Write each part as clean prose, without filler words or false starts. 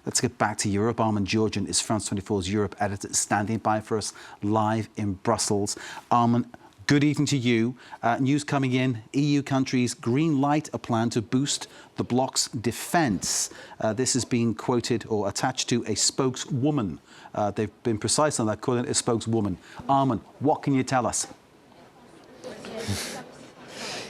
Let's get back to Europe. Armen Georgian is France 24's Europe editor, standing by for us live in Brussels. Armen, good evening to you. News coming in, EU countries green light a plan to boost the bloc's defence. This has been quoted or attached to a spokeswoman. They've been precise on that, calling it a spokeswoman. Armen, what can you tell us?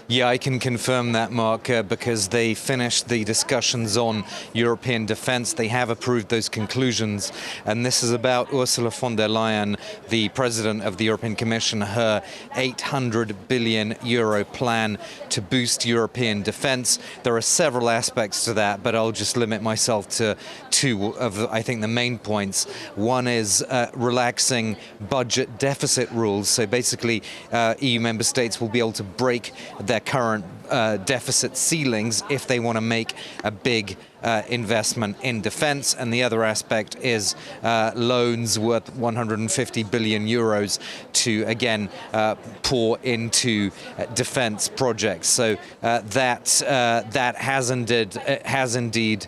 Yeah, I can confirm that, Mark, because they finished the discussions on European defence. They have approved those conclusions, and this is about Ursula von der Leyen, the President of the European Commission, her €800 billion plan to boost European defence. There are several aspects to that, but I'll just limit myself to two of, I think, the main points. One is relaxing budget deficit rules. So basically, EU member states will be able to break their current deficit ceilings if they want to make a big investment in defence. And the other aspect is loans worth €150 billion to, again, pour into defence projects. So that has indeed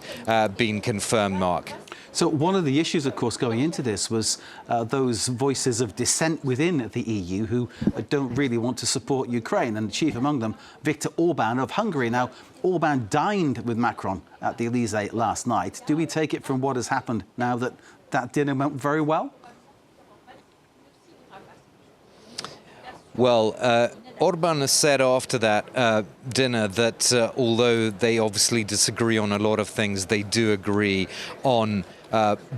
been confirmed, Mark. So one of the issues, of course, going into this was those voices of dissent within the EU who don't really want to support Ukraine, and chief among them, Viktor Orban of Hungary. Now, Orban dined with Macron at the Elysee last night. Do we take it from what has happened now that that dinner went very well? Well, Orban has said after that dinner that although they obviously disagree on a lot of things, they do agree on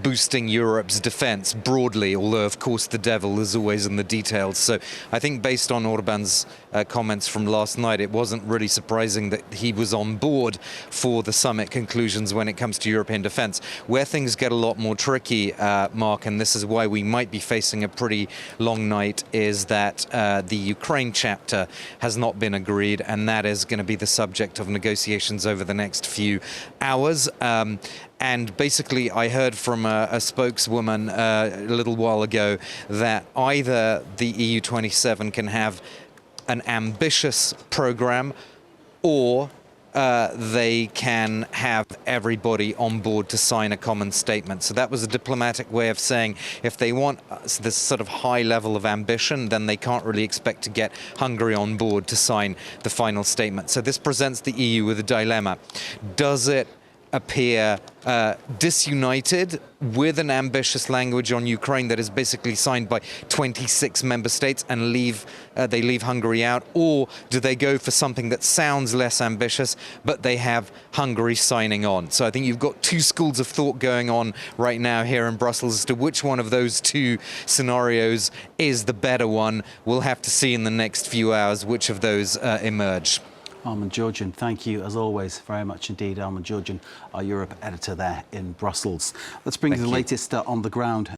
boosting Europe's defence broadly, although, of course, the devil is always in the details. So I think based on Orban's comments from last night, it wasn't really surprising that he was on board for the summit conclusions when it comes to European defence. Where things get a lot more tricky, Mark, and this is why we might be facing a pretty long night, is that the Ukraine chapter has not been agreed, and that is going to be the subject of negotiations over the next few hours. And basically, I heard from a spokeswoman a little while ago that either the EU 27 can have an ambitious program, or they can have everybody on board to sign a common statement. So that was a diplomatic way of saying if they want this sort of high level of ambition, then they can't really expect to get Hungary on board to sign the final statement. So this presents the EU with a dilemma. Does it appear disunited with an ambitious language on Ukraine that is basically signed by 26 member states and they leave Hungary out? Or do they go for something that sounds less ambitious, but they have Hungary signing on? So I think you've got two schools of thought going on right now here in Brussels as to which one of those two scenarios is the better one. We'll have to see in the next few hours which of those emerge. Armen Georgian, thank you, as always, very much indeed. Armen Georgian, our Europe editor there in Brussels. Let's bring you the latest on the ground.